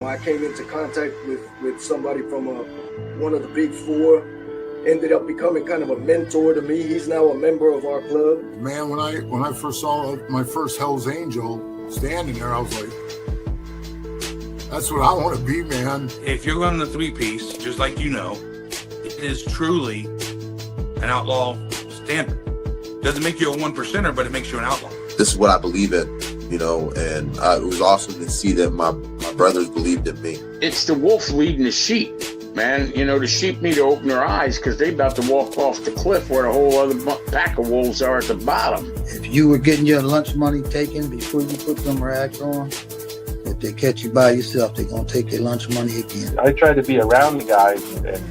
I came into contact with somebody from one of the big four, ended up becoming kind of a mentor to me. He's now a member of our club. Man, when I first saw my first Hell's Angel standing there, I was like, that's what I want to be, man. If you're running a three-piece, just like you know, it is truly an outlaw standard. Doesn't make you a one percenter, but it makes you an outlaw. This is what I believe in, you know, and it was awesome to see that my brothers believed in me. It's the wolf leading the sheep, man. You know, the sheep need to open their eyes because they're about to walk off the cliff where the whole other pack of wolves are at the bottom. If you were getting your lunch money taken before you put them rags on, if they catch you by yourself, they're going to take your lunch money again. I try to be around the guys and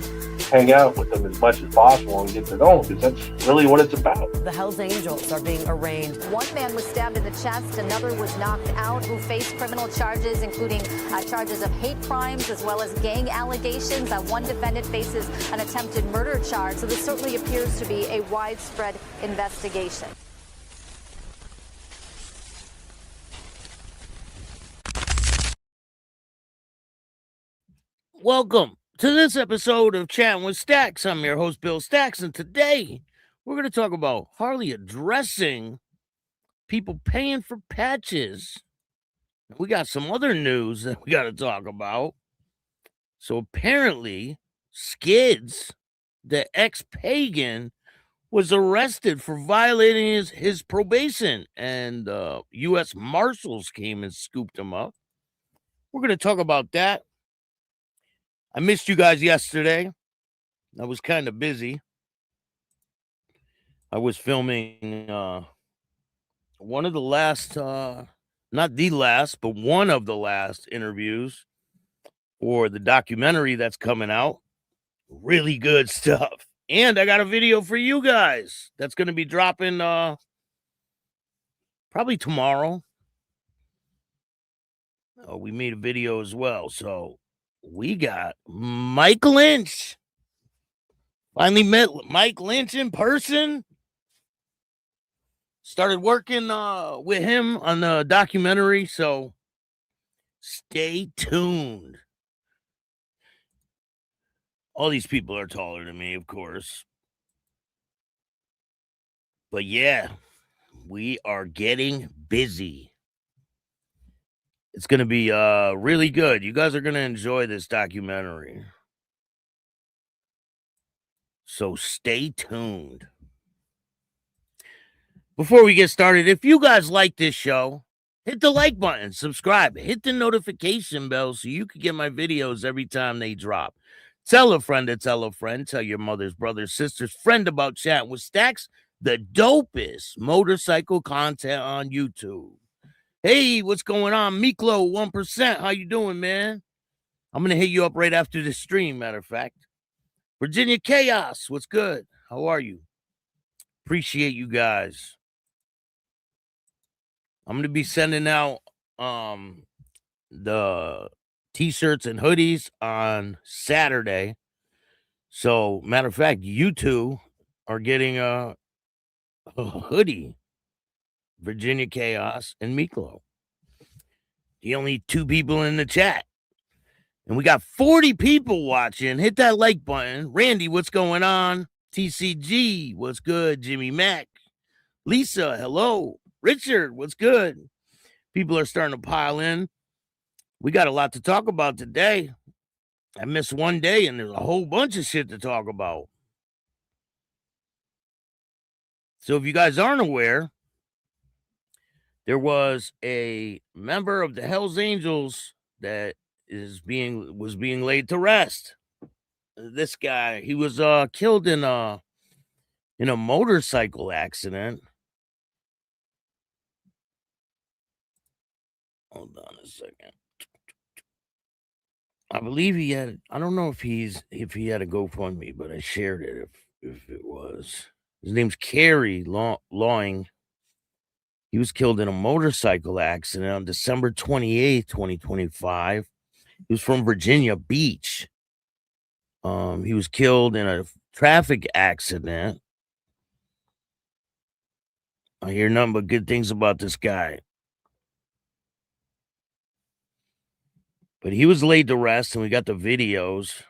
hang out with them as much as possible and get to know them, because that's really what it's about. The Hells Angels are being arraigned. One man was stabbed in the chest, another was knocked out, who faced criminal charges, including charges of hate crimes as well as gang allegations. One defendant faces an attempted murder charge, so this certainly appears to be a widespread investigation. Welcome to this episode of Chattin with Staxx. I'm your host, Bill Staxx, and today we're going to talk about Harley addressing people paying for patches. We got some other news that we got to talk about. So apparently, Skidz, the ex-pagan, was arrested for violating his probation, and U.S. Marshals came and scooped him up. We're going to talk about that. I missed you guys yesterday. I was kind of busy. I was filming one of the last, not the last, but one of the last interviews for the documentary that's coming out. Really good stuff. And I got a video for you guys that's going to be dropping probably tomorrow. We made a video as well, so we got Mike Lynch. Finally met Mike Lynch in person. Started working with him on the documentary, so stay tuned. All these people are taller than me, of course. But yeah, we are getting busy. It's going to be really good. You guys are going to enjoy this documentary. So stay tuned. Before we get started, if you guys like this show, hit the like button, subscribe, hit the notification bell so you can get my videos every time they drop. Tell a friend to tell a friend. Tell your mother's, brother's, sister's friend about Chattin with Staxx, the dopest motorcycle content on YouTube. Hey, what's going on? Miklo, 1%. How you doing, man? I'm going to hit you up right after the stream, matter of fact. Virginia Chaos, what's good? How are you? Appreciate you guys. I'm going to be sending out the T-shirts and hoodies on Saturday. So, matter of fact, you two are getting a hoodie. Virginia Chaos and Miklo. The only two people in the chat. And we got 40 people watching. Hit that like button. Randy, what's going on? TCG, what's good? Jimmy Mack. Lisa, hello. Richard, what's good? People are starting to pile in. We got a lot to talk about today. I missed one day and there's a whole bunch of shit to talk about. So if you guys aren't aware, there was a member of the Hells Angels that was being laid to rest. This guy, he was killed in a motorcycle accident. Hold on a second. I believe he had. I don't know if he had a GoFundMe, but I shared it. If it was, his name's Kerry Lawing. He was killed in a motorcycle accident on December 28th, 2025. He was from Virginia Beach. He was killed in a traffic accident. I hear nothing but good things about this guy. But he was laid to rest, and we got the videos.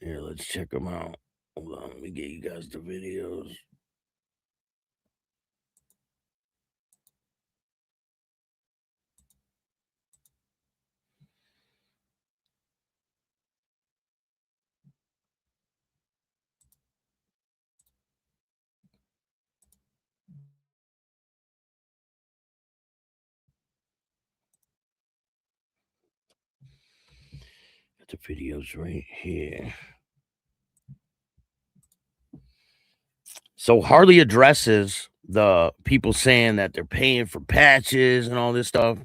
Here, let's check them out. Hold on, let me get you guys the videos. Got the videos right here. So Harley addresses the people saying that they're paying for patches and all this stuff.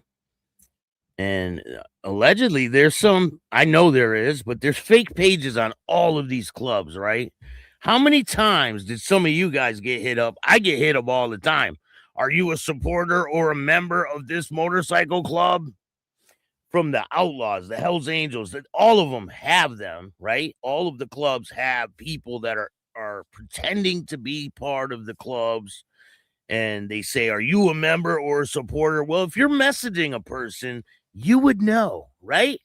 And allegedly there's some, I know there is, but there's fake pages on all of these clubs, right? How many times did some of you guys get hit up? I get hit up all the time. Are you a supporter or a member of this motorcycle club? From the Outlaws, the Hells Angels, that all of them have them, right? All of the clubs have people that are pretending to be part of the clubs, and they say, are you a member or a supporter? Well, if you're messaging a person, you would know, right?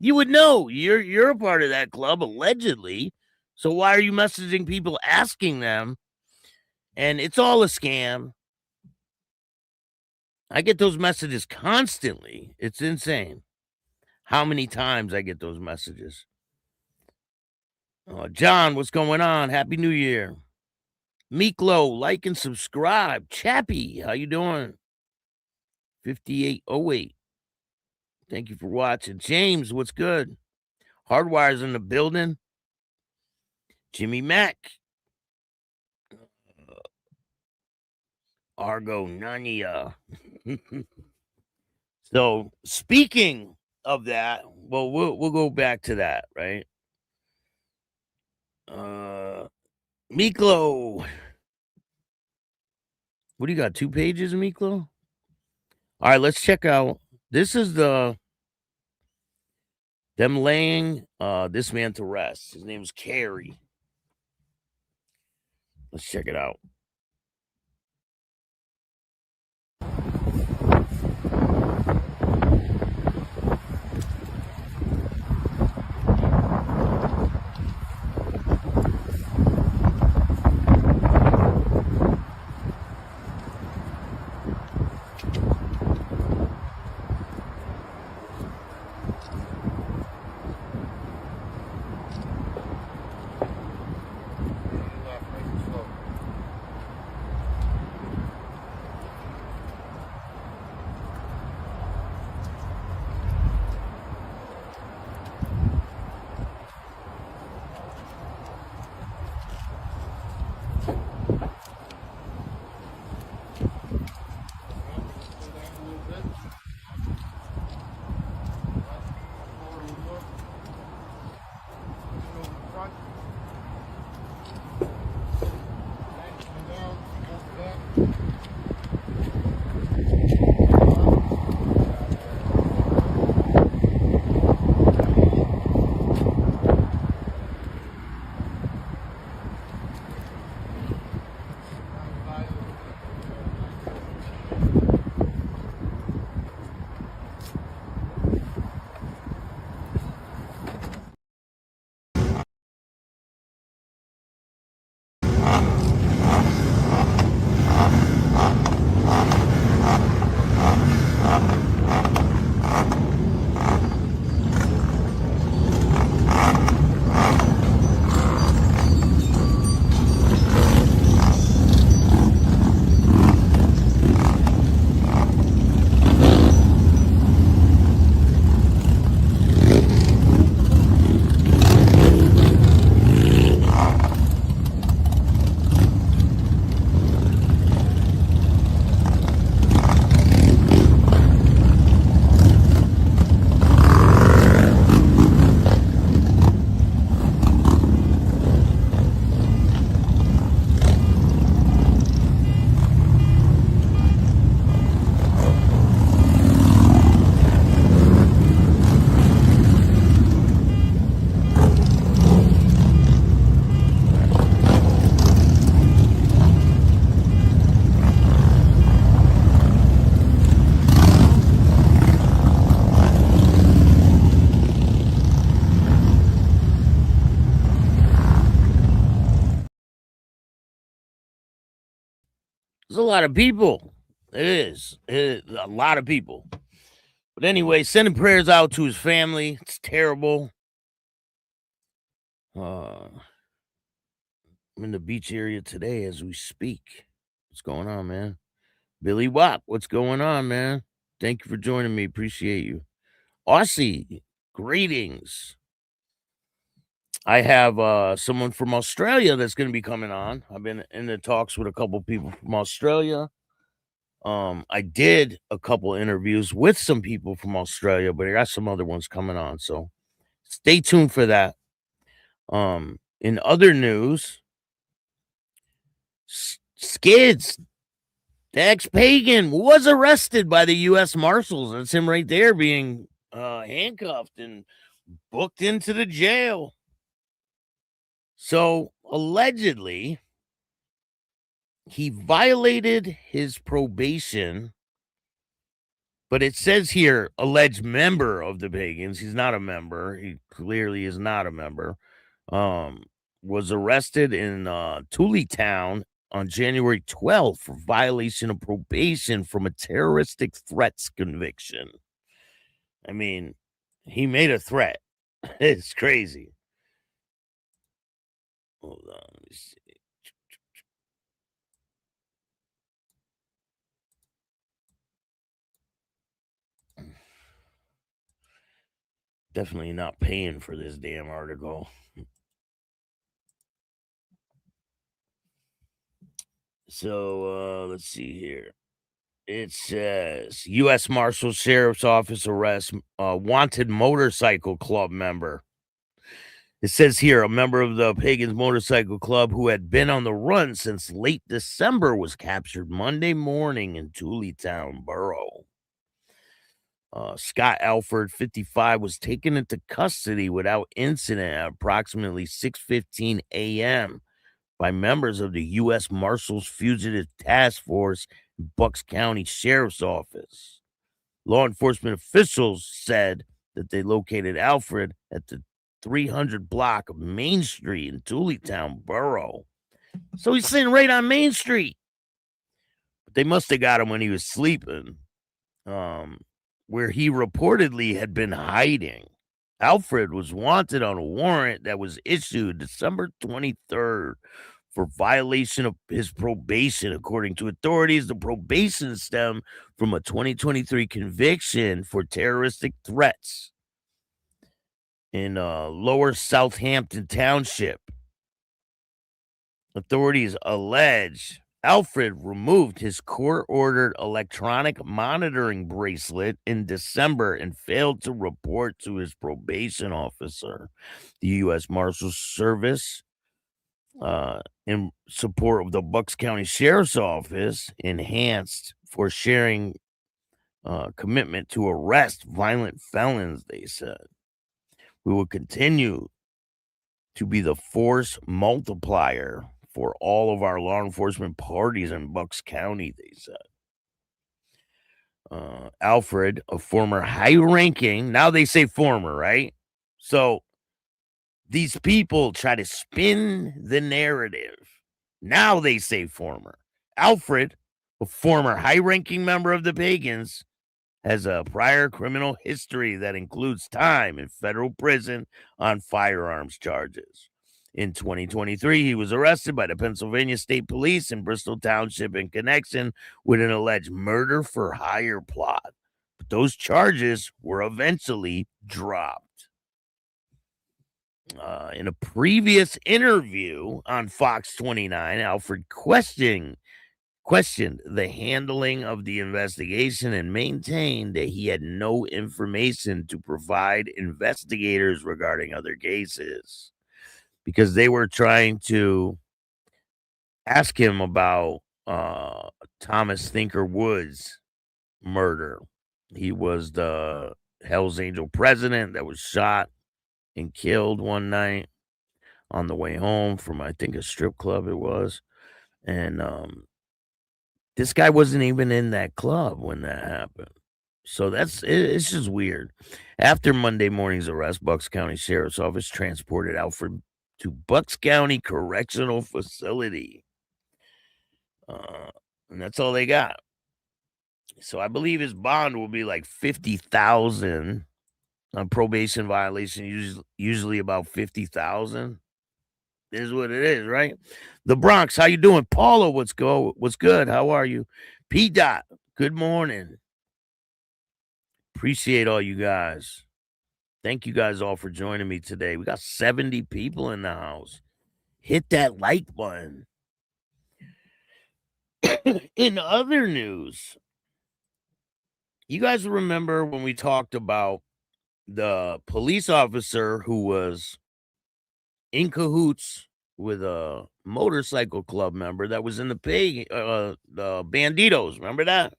You would know you're a part of that club, allegedly. So why are you messaging people asking them? And it's all a scam. I get those messages constantly. It's insane how many times I get those messages. John, what's going on? Happy New Year. Miklo, like and subscribe. Chappie, how you doing? 5808. Thank you for watching. James, what's good? Hardwire's in the building. Jimmy Mack. Argo Nania. So speaking of that, well, we'll go back to that, right? Miklo. What do you got? 2 pages, Miklo? All right, let's check out. This is them laying this man to rest. His name is Carey. Let's check it out. There's a lot of people. It is a lot of people. But anyway, sending prayers out to his family. It's terrible. I'm in the beach area today as we speak. What's going on, man? Billy Wop, what's going on, man? Thank you for joining me. Appreciate you. Aussie, greetings. I have someone from Australia that's going to be coming on. I've been in the talks with a couple people from Australia. I did a couple interviews with some people from Australia, but I got some other ones coming on. So stay tuned for that. In other news, Skidz, the ex-pagan, was arrested by the U.S. Marshals. That's him right there being handcuffed and booked into the jail. So allegedly, he violated his probation, but it says here, alleged member of the Pagans. He's not a member. He clearly is not a member. Was arrested in Tullytown on January 12th for violation of probation from a terroristic threats conviction. I mean, he made a threat. It's crazy. Hold on, let me see. Definitely not paying for this damn article. So let's see here. It says U.S. Marshal Sheriff's Office arrests wanted motorcycle club member. It says here a member of the Pagans Motorcycle Club who had been on the run since late December was captured Monday morning in Tullytown Borough. Scott Alford, 55, was taken into custody without incident at approximately 6:15 a.m. by members of the U.S. Marshals Fugitive Task Force in Bucks County Sheriff's Office. Law enforcement officials said that they located Alfred at the 300 block of Main Street in Tullytown Borough. So he's sitting right on Main Street. But they must have got him when he was sleeping, where he reportedly had been hiding. Alfred was wanted on a warrant that was issued December 23rd for violation of his probation. According to authorities, the probation stemmed from a 2023 conviction for terroristic threats in Lower Southampton Township. Authorities allege Alfred removed his court-ordered electronic monitoring bracelet in December and failed to report to his probation officer. The U.S. Marshals Service, in support of the Bucks County Sheriff's Office, enhanced for sharing commitment to arrest violent felons, they said. We will continue to be the force multiplier for all of our law enforcement parties in Bucks County, they said. Alfred, a former high-ranking, now they say former, right? So these people try to spin the narrative. Now they say former. Alfred, a former high-ranking member of the Pagans, has a prior criminal history that includes time in federal prison on firearms charges. In 2023, he was arrested by the Pennsylvania State Police in Bristol Township in connection with an alleged murder for hire plot. But those charges were eventually dropped. In a previous interview on Fox 29, Alfred questioned the handling of the investigation and maintained that he had no information to provide investigators regarding other cases, because they were trying to ask him about Thomas Thinker Woods' murder. He was the Hells Angel president that was shot and killed one night on the way home from, I think, a strip club it was. And this guy wasn't even in that club when that happened. So it's just weird. After Monday morning's arrest, Bucks County Sheriff's Office transported Alfred to Bucks County Correctional Facility. and that's all they got. So I believe his bond will be like 50,000 on probation violation, usually about 50,000. Is what it is, right? The Bronx, how you doing? Paula, what's good? How are you? P Dot, good morning. Appreciate all you guys. Thank you guys all for joining me today. We got 70 people in the house. Hit that like button. In other news, you guys remember when we talked about the police officer who was in cahoots with a motorcycle club member that was in the Banditos? Remember that?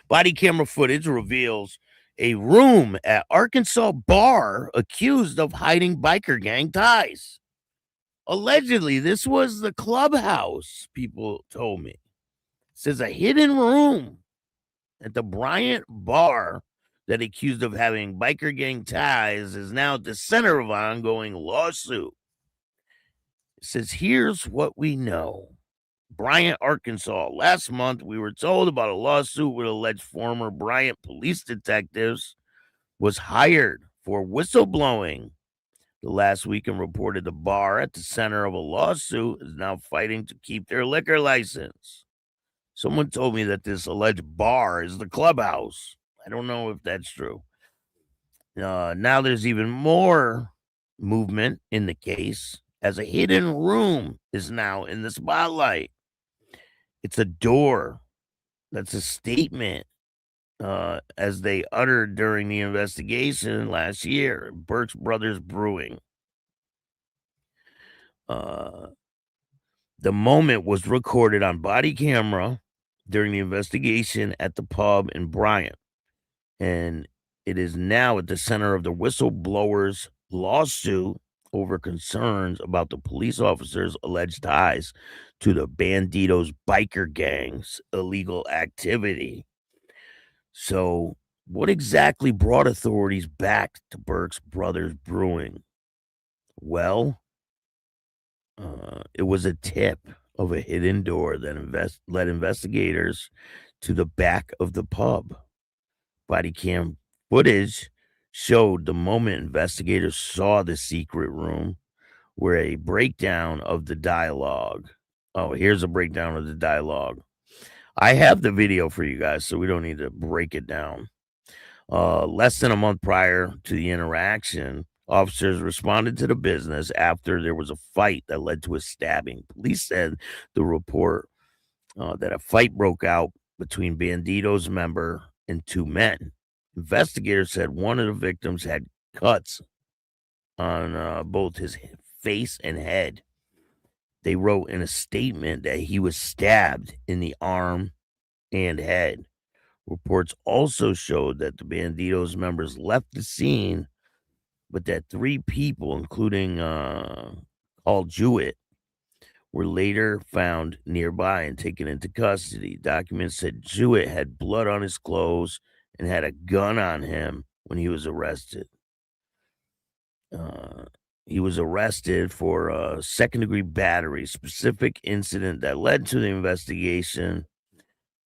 Body camera footage reveals a room at Arkansas bar accused of hiding biker gang ties. Allegedly, this was the clubhouse, people told me. It says a hidden room at the Bryant bar that accused of having biker gang ties is now at the center of an ongoing lawsuit. It says, here's what we know. Bryant, Arkansas. Last month, we were told about a lawsuit with alleged former Bryant police detectives was hired for whistleblowing. The last weekend reported the bar at the center of a lawsuit is now fighting to keep their liquor license. Someone told me that this alleged bar is the clubhouse. I don't know if that's true. Now there's even more movement in the case as a hidden room is now in the spotlight. It's a door. That's a statement as they uttered during the investigation last year. Birch Brothers Brewing. The moment was recorded on body camera during the investigation at the pub in Bryant, and it is now at the center of the whistleblowers' lawsuit over concerns about the police officers' alleged ties to the Banditos biker gang's illegal activity. So, what exactly brought authorities back to Birch Brothers Brewing? Well, it was a tip of a hidden door that led investigators to the back of the pub. Body cam footage showed the moment investigators saw the secret room, where a breakdown of the dialogue. Oh, here's a breakdown of the dialogue. I have the video for you guys, so we don't need to break it down. Less than a month prior to the interaction, officers responded to the business after there was a fight that led to a stabbing. Police said the report that a fight broke out between Banditos member and two men. Investigators said one of the victims had cuts on both his face and head. They wrote in a statement that he was stabbed in the arm and head. Reports also showed that the Banditos members left the scene, but that three people, including Paul Jewett, were later found nearby and taken into custody. Documents said Jewett had blood on his clothes and had a gun on him when he was arrested. He was arrested for a second-degree battery, specific incident that led to the investigation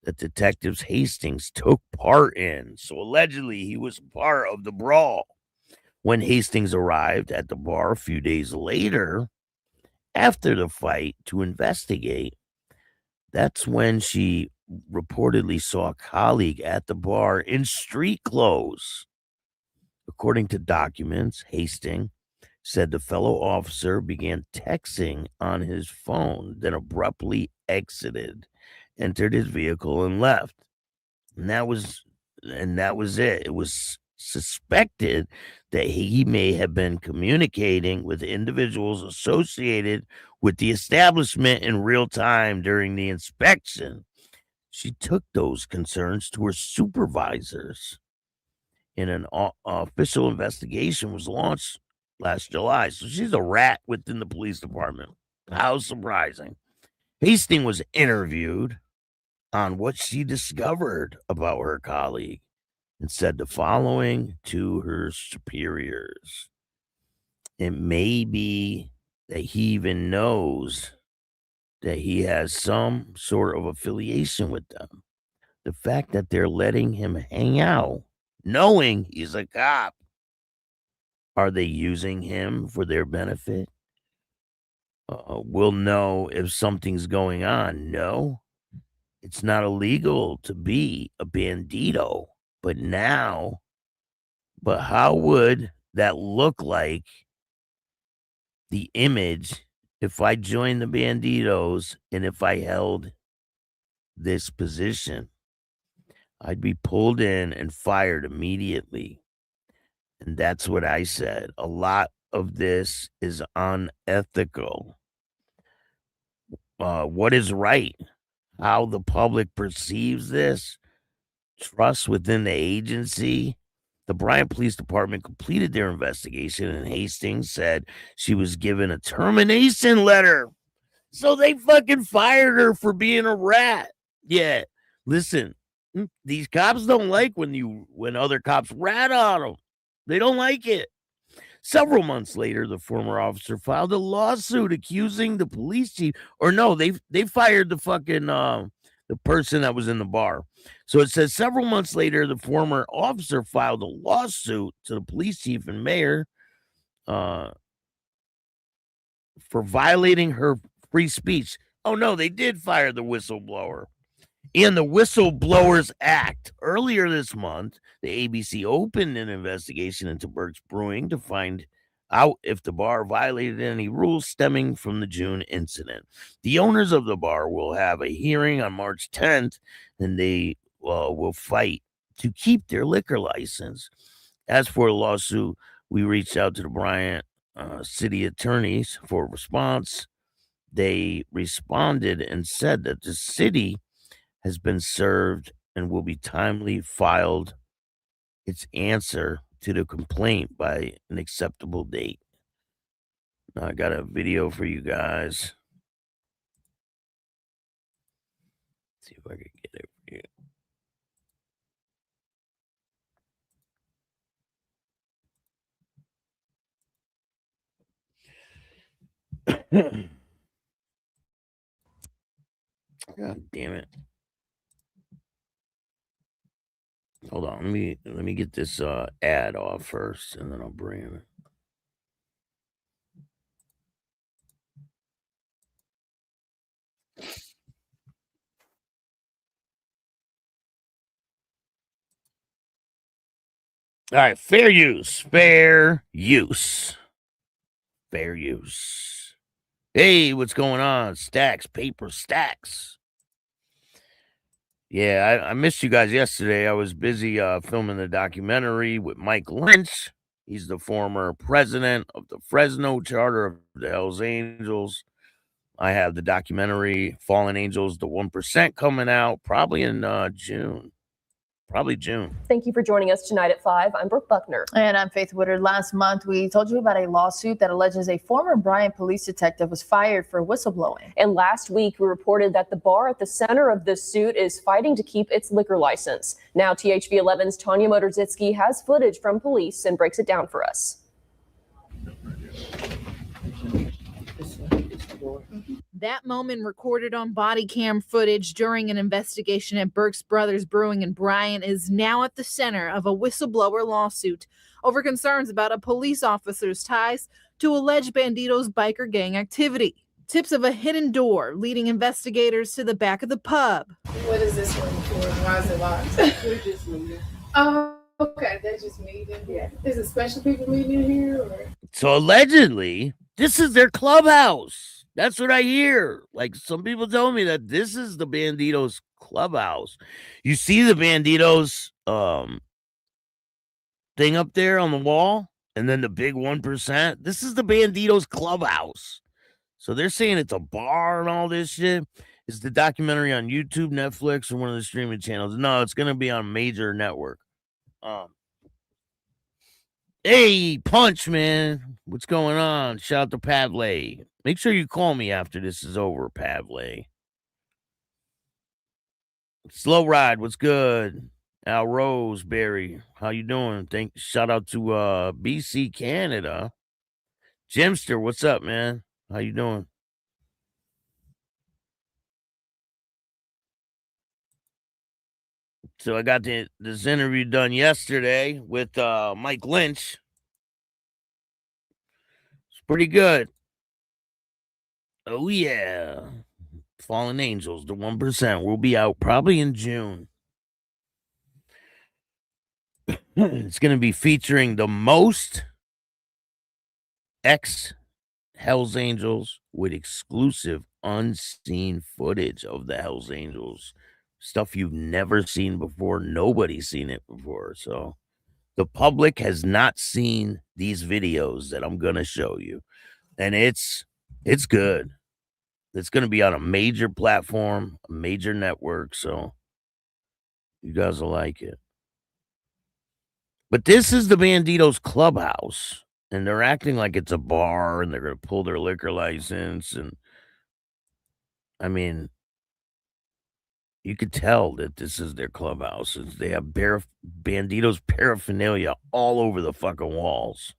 that Detectives Hastings took part in. So allegedly, he was part of the brawl. When Hastings arrived at the bar a few days later, after the fight, to investigate, that's when she reportedly saw a colleague at the bar in street clothes. According to documents, Hastings said the fellow officer began texting on his phone, then abruptly exited, entered his vehicle, and left. And that was it. It was suspected that he may have been communicating with individuals associated with the establishment in real time during the inspection. She took those concerns to her supervisors, and an official investigation was launched last July. So she's a rat within the police department. How surprising. Hastings was interviewed on what she discovered about her colleague and said the following to her superiors. It may be that he even knows that he has some sort of affiliation with them. The fact that they're letting him hang out, knowing he's a cop. Are they using him for their benefit? We'll know if something's going on. No, it's not illegal to be a bandito. But how would that look like the image if I joined the banditos and if I held this position? I'd be pulled in and fired immediately. And that's what I said. A lot of this is unethical. What is right? How the public perceives this? Trust within the agency? The Bryant Police Department completed their investigation, and Hastings said she was given a termination letter. So they fucking fired her for being a rat. Yeah, listen, these cops don't like when other cops rat on them. They don't like it. Several months later, the former officer filed a lawsuit accusing the police chief. Or no, they fired the fucking the person that was in the bar. So it says several months later, the former officer filed a lawsuit to the police chief and mayor for violating her free speech. Oh no, they did fire the whistleblower. In the Whistleblowers Act, earlier this month, the ABC opened an investigation into Burke's Brewing to find out if the bar violated any rules stemming from the June incident. The owners of the bar will have a hearing on March 10th, and they will fight to keep their liquor license. As for the lawsuit, we reached out to the Bryant city attorneys for a response. They responded and said that the city has been served and will be timely filed its answer to the complaint by an acceptable date. Now I got a video for you guys. Let's see if I can get it for you. God damn it. Hold on, let me get this ad off first, and then I'll bring it. All right, fair use. Hey, what's going on? Staxx, paper Staxx. Yeah, I missed you guys yesterday. I was busy filming the documentary with Mike Lynch. He's the former president of the Fresno Charter of the Hells Angels. I have the documentary Fallen Angels, the 1%, coming out probably in June. Probably June. Thank you for joining us tonight at 5. I'm Brooke Buckner. And I'm Faith Woodard. Last month, we told you about a lawsuit that alleges a former Bryant police detective was fired for whistleblowing. And last week, we reported that the bar at the center of this suit is fighting to keep its liquor license. Now, THV 11's Tanya Motorzitsky has footage from police and breaks it down for us. That moment recorded on body cam footage during an investigation at Burke's Brothers Brewing in Bryant is now at the center of a whistleblower lawsuit over concerns about a police officer's ties to alleged Banditos biker gang activity. Tips of a hidden door leading investigators to the back of the pub. What is this one for? Why is it locked? We're just meeting. Oh, okay. They're just meeting. Yeah. Is it special people meeting in here? Or? So allegedly, this is their clubhouse. That's what I hear. Like, some people told me that this is the Banditos clubhouse. You see the Banditos thing up there on the wall, and then the big 1%. This is the Banditos clubhouse. So they're saying it's a bar and all this shit. Is the documentary on YouTube, Netflix, or one of the streaming channels? No, it's going to be on a major network. Hey, Punch, man. What's going on? Shout out to Pavley. Make sure you call me after this is over, Pavley. Slow Ride, what's good? Al Roseberry, how you doing? Shout out to BC, Canada. Jimster, what's up, man? How you doing? So I got this interview done yesterday with Mike Lynch. It's pretty good. Oh, yeah. Fallen Angels, the 1%, will be out probably in June. It's going to be featuring the most ex-Hells Angels with exclusive unseen footage of the Hells Angels. Stuff you've never seen before. Nobody's seen it before. So the public has not seen these videos that I'm going to show you. And it's good. It's going to be on a major platform, a major network. So you guys will like it. But this is the Banditos Clubhouse. And they're acting like it's a bar and they're going to pull their liquor license. And I mean, you could tell that this is their clubhouse. They have Banditos paraphernalia all over the fucking walls.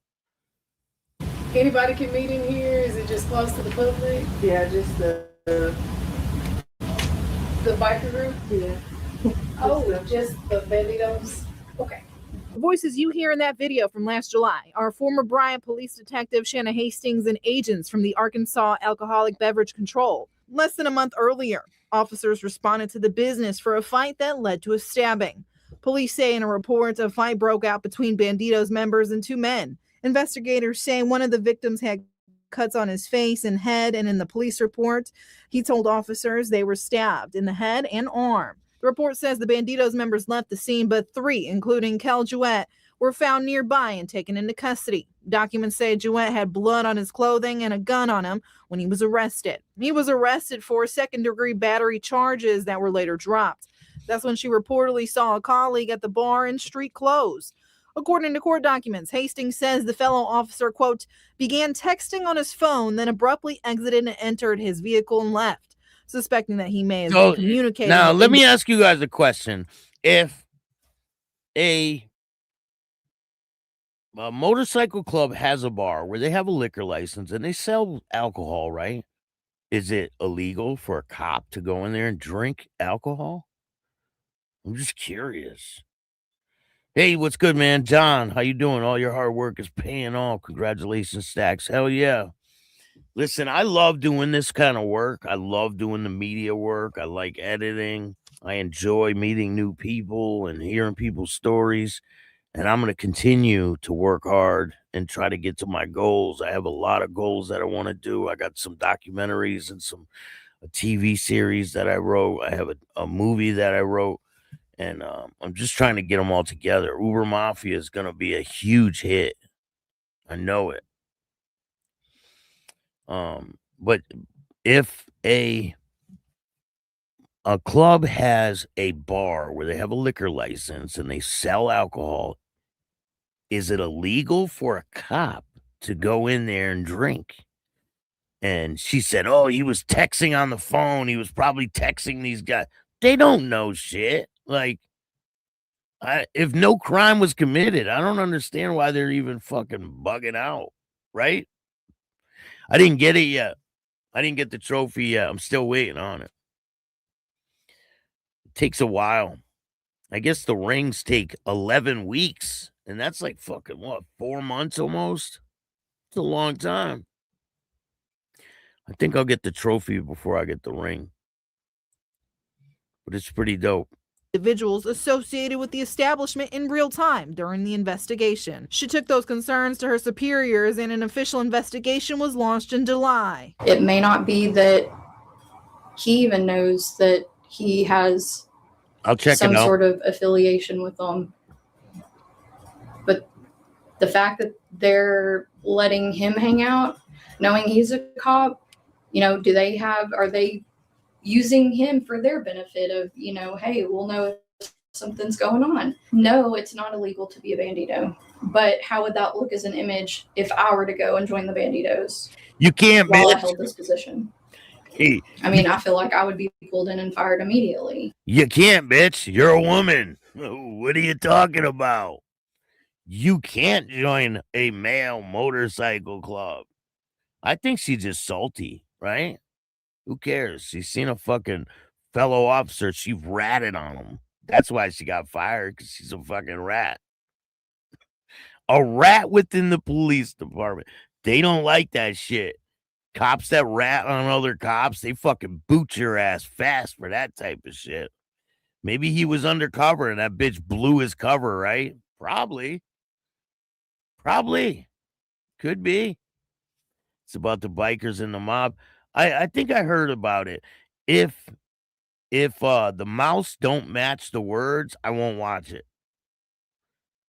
Anybody can meet in here? Is it just close to the public? Yeah, just the biker group? Yeah. Oh, just the Banditos? Okay. The voices you hear in that video from last July are former Bryant Police Detective Shanna Hastings and agents from the Arkansas Alcoholic Beverage Control. Less than a month earlier, officers responded to the business for a fight that led to a stabbing. Police say in a report a fight broke out between Banditos members and two men. Investigators say one of the victims had cuts on his face and head, and in the police report, he told officers they were stabbed in the head and arm. The report says the Banditos members left the scene, but three, including Kel Jouett, were found nearby and taken into custody. Documents say Jouett had blood on his clothing and a gun on him when he was arrested. He was arrested for second-degree battery charges that were later dropped. That's when she reportedly saw a colleague at the bar in street clothes. According to court documents, Hastings says the fellow officer, quote, began texting on his phone, then abruptly exited and entered his vehicle and left, suspecting that he may have been communicating. Now, let me ask you guys a question. If a motorcycle club has a bar where they have a liquor license and they sell alcohol, right? Is it illegal for a cop to go in there and drink alcohol? I'm just curious. Hey, what's good, man? John, how you doing? All your hard work is paying off. Congratulations, Staxx. Hell yeah. Listen, I love doing this kind of work. I love doing the media work. I like editing. I enjoy meeting new people and hearing people's stories. And I'm going to continue to work hard and try to get to my goals. I have a lot of goals that I want to do. I got some documentaries and a TV series that I wrote. I have a movie that I wrote. And I'm just trying to get them all together. Uber Mafia is going to be a huge hit. I know it. But if a club has a bar where they have a liquor license and they sell alcohol, is it illegal for a cop to go in there and drink? And she said, oh, he was texting on the phone. He was probably texting these guys. They don't know shit. Like, if no crime was committed, I don't understand why they're even fucking bugging out, right? I didn't get it yet. I didn't get the trophy yet. I'm still waiting on it. It takes a while. I guess the rings take 11 weeks, and that's like fucking, 4 months almost? It's a long time. I think I'll get the trophy before I get the ring. But it's pretty dope. Individuals associated with the establishment in real time during the investigation. She took those concerns to her superiors, and an official investigation was launched in July. It may not be that he even knows that he has some sort of affiliation with them, but the fact that they're letting him hang out, knowing he's a cop, are they using him for their benefit of, hey, we'll know if something's going on. No, it's not illegal to be a bandito. But how would that look as an image if I were to go and join the Banditos? You can't, while bitch. I held this position. Hey, I feel like I would be pulled in and fired immediately. You can't, bitch. You're a woman. What are you talking about? You can't join a male motorcycle club. I think she's just salty, right? Who cares? She's seen a fucking fellow officer. She ratted on him. That's why she got fired, because she's a fucking rat. A rat within the police department. They don't like that shit. Cops that rat on other cops, they fucking boot your ass fast for that type of shit. Maybe he was undercover and that bitch blew his cover, right? Probably. Could be. It's about the bikers and the mob. I think I heard about it. If the mouse don't match the words, I won't watch it.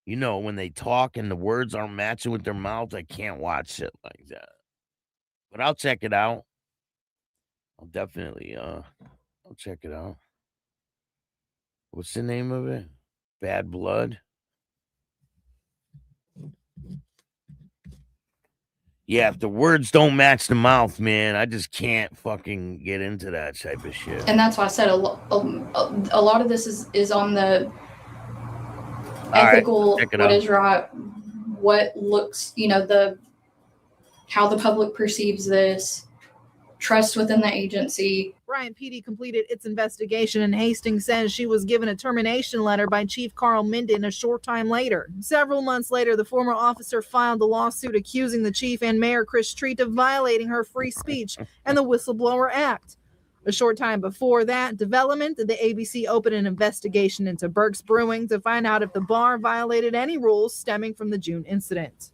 You know, when they talk and the words aren't matching with their mouth, I can't watch shit like that. But I'll check it out. I'll definitely I'll check it out. What's the name of it? Bad Blood? Yeah, if the words don't match the mouth, man, I just can't fucking get into that type of shit. And that's why I said a lot of this is on the ethical, what is right, what looks, how the public perceives this, trust within the agency. Bryant PD completed its investigation, and Hastings says she was given a termination letter by Chief Carl Minden a short time later. Several months later, the former officer filed a lawsuit accusing the chief and Mayor Chris Treat of violating her free speech and the Whistleblower Act. A short time before that development, the ABC opened an investigation into Burke's Brewing to find out if the bar violated any rules stemming from the June incident.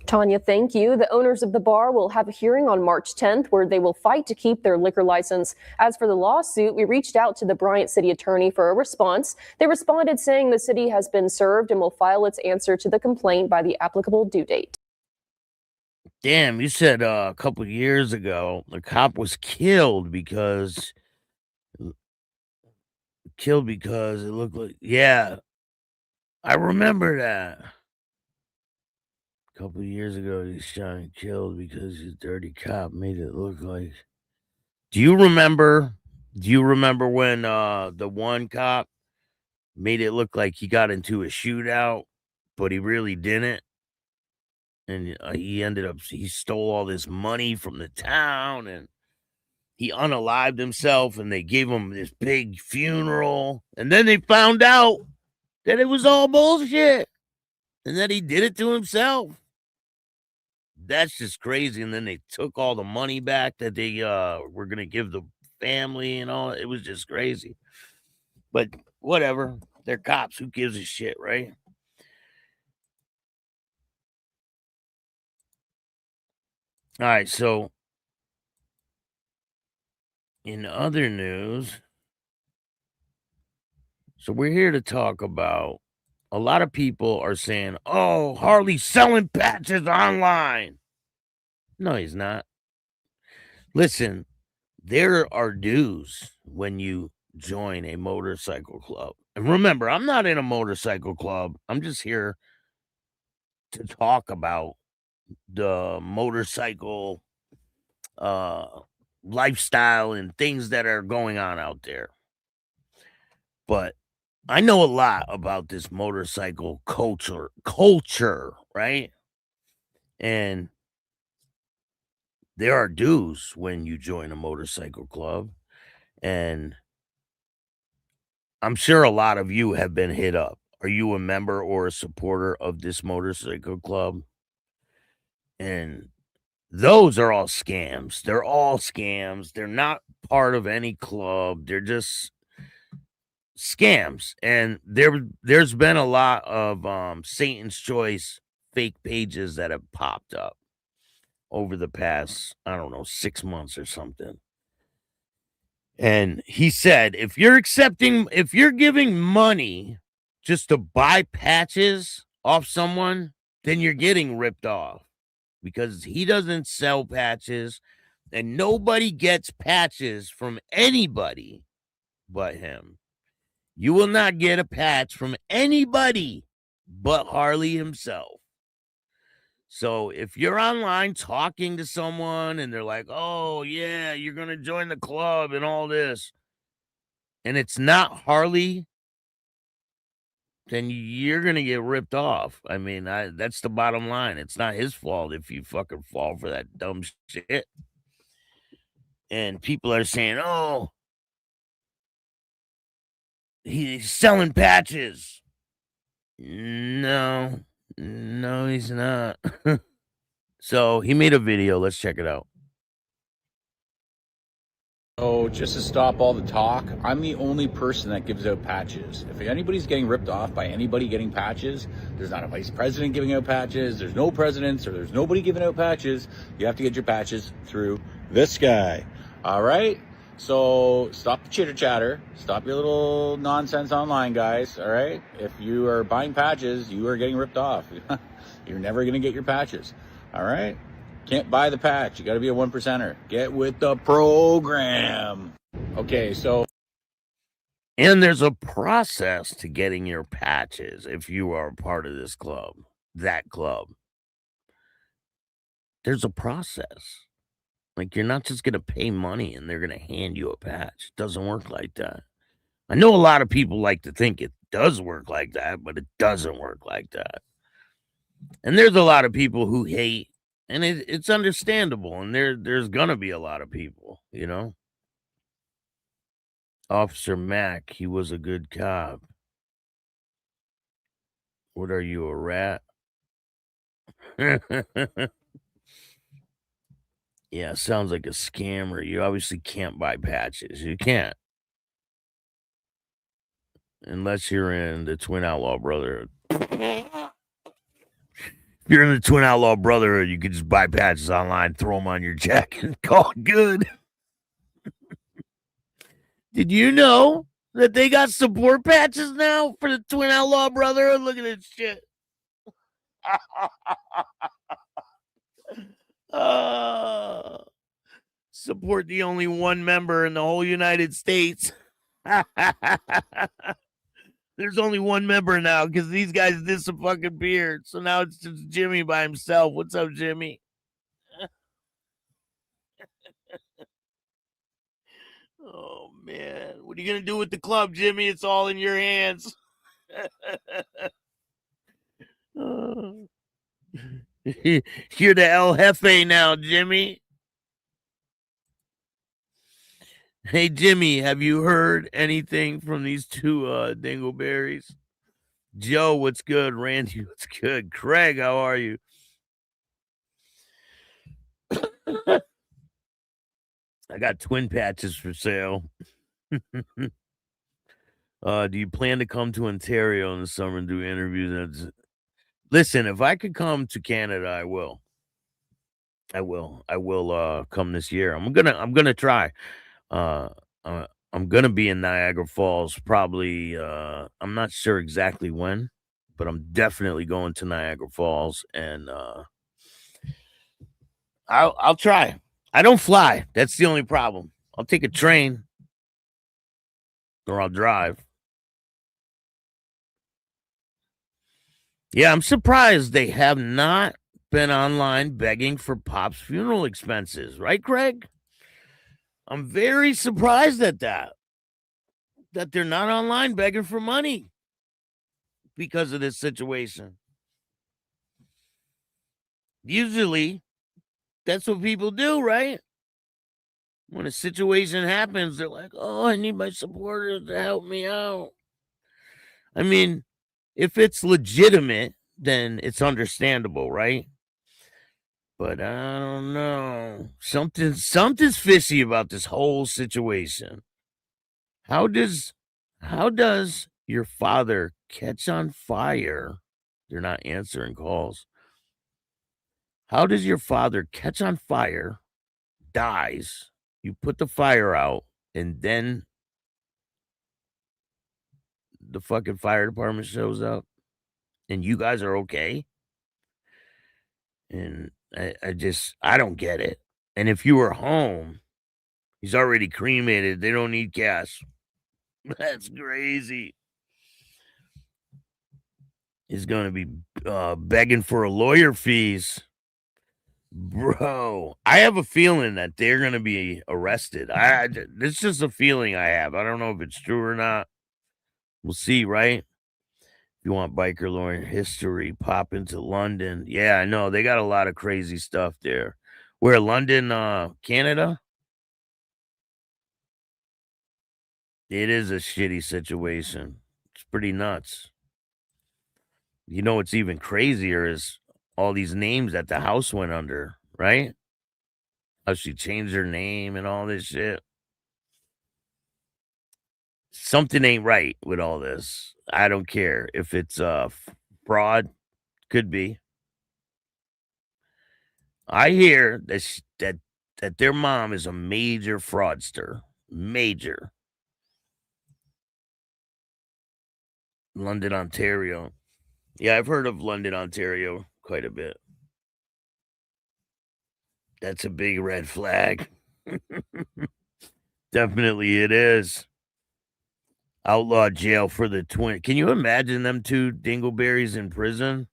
Tanya, thank you. The owners of the bar will have a hearing on March 10th where they will fight to keep their liquor license. As for the lawsuit, we reached out to the Bryant City Attorney for a response. They responded saying the city has been served and will file its answer to the complaint by the applicable due date. Damn, you said a couple of years ago the cop was killed because it looked like, yeah, I remember that. A couple of years ago, he shot and killed because his dirty cop made it look like. Do you remember when the one cop made it look like he got into a shootout, but he really didn't? And he stole all this money from the town, and he unalived himself, and they gave him this big funeral. And then they found out that it was all bullshit and that he did it to himself. That's just crazy. And then they took all the money back that they were going to give the family and all. It was just crazy. But whatever. They're cops. Who gives a shit, right? All right, so in other news, so we're here to talk about, a lot of people are saying, oh, Harley's selling patches online. No, he's not. Listen, there are dues when you join a motorcycle club. And remember, I'm not in a motorcycle club. I'm just here to talk about the motorcycle lifestyle and things that are going on out there. But I know a lot about this motorcycle culture, right? And there are dues when you join a motorcycle club. And I'm sure a lot of you have been hit up. Are you a member or a supporter of this motorcycle club? And those are all scams. They're all scams. They're not part of any club. They're just scams. And there's been a lot of Satan's Choice fake pages that have popped up over the past, 6 months or something. And he said, if you're giving money just to buy patches off someone, then you're getting ripped off, because he doesn't sell patches and nobody gets patches from anybody but him. You will not get a patch from anybody but Harley himself. So if you're online talking to someone and they're like, oh, yeah, you're going to join the club and all this, and it's not Harley, then you're going to get ripped off. I mean, that's the bottom line. It's not his fault if you fucking fall for that dumb shit. And people are saying, oh, he's selling patches. No, he's not. So he made a video. Let's check it out. So just to stop all the talk, I'm the only person that gives out patches. If anybody's getting ripped off by anybody getting patches, there's not a vice president giving out patches, there's no presidents, or there's nobody giving out patches. You have to get your patches through this guy. All right? So stop the chitter chatter. Stop your little nonsense online, guys. All right? If you are buying patches, you are getting ripped off. You're never going to get your patches. All right? Can't buy the patch. You got to be a 1%er. Get with the program. Okay, so. And there's a process to getting your patches if you are a part of this club, that club. There's a process. Like, you're not just going to pay money and they're going to hand you a patch. It doesn't work like that. I know a lot of people like to think it does work like that, but it doesn't work like that. And there's a lot of people who hate. And it's understandable, and there's gonna be a lot of people, you know. Officer Mack, he was a good cop. What are you, a rat? Yeah, sounds like a scammer. You obviously can't buy patches. You can't. Unless you're in the Twin Outlaw Brotherhood. If you're in the Twin Outlaw Brotherhood, you can just buy patches online, throw them on your jacket, and call it good. Did you know that they got support patches now for the Twin Outlaw Brotherhood? Look at this shit. Support the only one member in the whole United States. There's only one member now because these guys disappeared. So now it's just Jimmy by himself. What's up, Jimmy? Oh, man. What are you going to do with the club, Jimmy? It's all in your hands. You're the El Jefe now, Jimmy. Hey, Jimmy, have you heard anything from these two dingleberries? Joe, what's good? Randy, what's good? Craig, how are you? I got twin patches for sale. Do you plan to come to Ontario in the summer and do interviews? Listen, if I could come to Canada, I will. I will come this year. I'm gonna try. I'm gonna be in Niagara Falls probably. I'm not sure exactly when, but I'm definitely going to Niagara Falls, and I'll try. I don't fly. That's the only problem. I'll take a train, or I'll drive. Yeah, I'm surprised they have not been online begging for Pop's funeral expenses, right, Craig? I'm very surprised at that they're not online begging for money because of this situation. Usually, that's what people do, right? When a situation happens, they're like, oh, I need my supporters to help me out. I mean, if it's legitimate, then it's understandable, right? But I don't know. Something's fishy about this whole situation. How does your father catch on fire? They're not answering calls. How does your father catch on fire, dies, you put the fire out, and then the fucking fire department shows up and you guys are okay? And I don't get it. And if you were home, he's already cremated. They don't need cash. That's crazy. He's going to be begging for lawyer fees. Bro, I have a feeling that they're going to be arrested. It's just a feeling I have. I don't know if it's true or not. We'll see, right? If you want biker lawyer history, pop into London. Yeah, I know. They got a lot of crazy stuff there. Where, London, Canada? It is a shitty situation. It's pretty nuts. You know what's even crazier is all these names that the house went under, right? How she changed her name and all this shit. Something ain't right with all this. I don't care if it's fraud, could be. I hear that their mom is a major fraudster. Major. London, Ontario. Yeah, I've heard of London, Ontario quite a bit. That's a big red flag. Definitely it is. Outlaw jail for the twin. Can you imagine them two dingleberries in prison?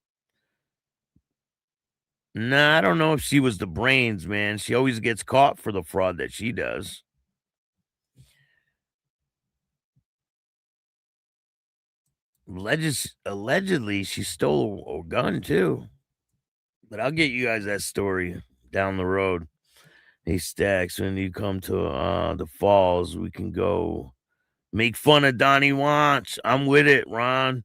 Nah, I don't know if she was the brains, man. She always gets caught for the fraud that she does. Allegedly, she stole a gun too. But I'll get you guys that story down the road. Hey, Staxx, when you come to the falls, we can go make fun of Donnie Wants. I'm with it, Ron.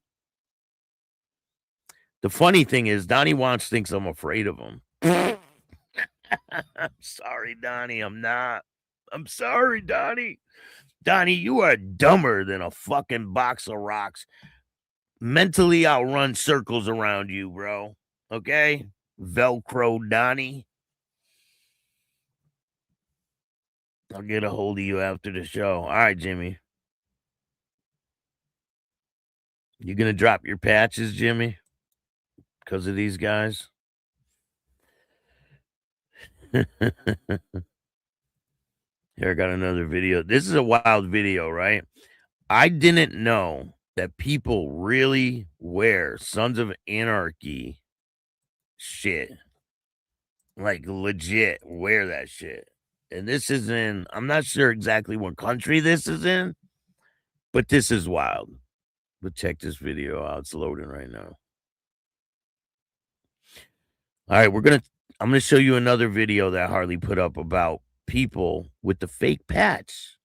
The funny thing is, Donnie Wants thinks I'm afraid of him. I'm sorry, Donnie. I'm not. I'm sorry, Donnie. Donnie, you are dumber than a fucking box of rocks. Mentally, I'll run circles around you, bro. Okay? Velcro Donnie. I'll get a hold of you after the show. All right, Jimmy. You gonna drop your patches, Jimmy? Because of these guys? Here, I got another video. This is a wild video, right? I didn't know that people really wear Sons of Anarchy shit. Like, legit wear that shit. And this is in, I'm not sure exactly what country this is in, but this is wild. But check this video out. It's loading right now. All right, I'm gonna show you another video that Harley put up about people with the fake patch.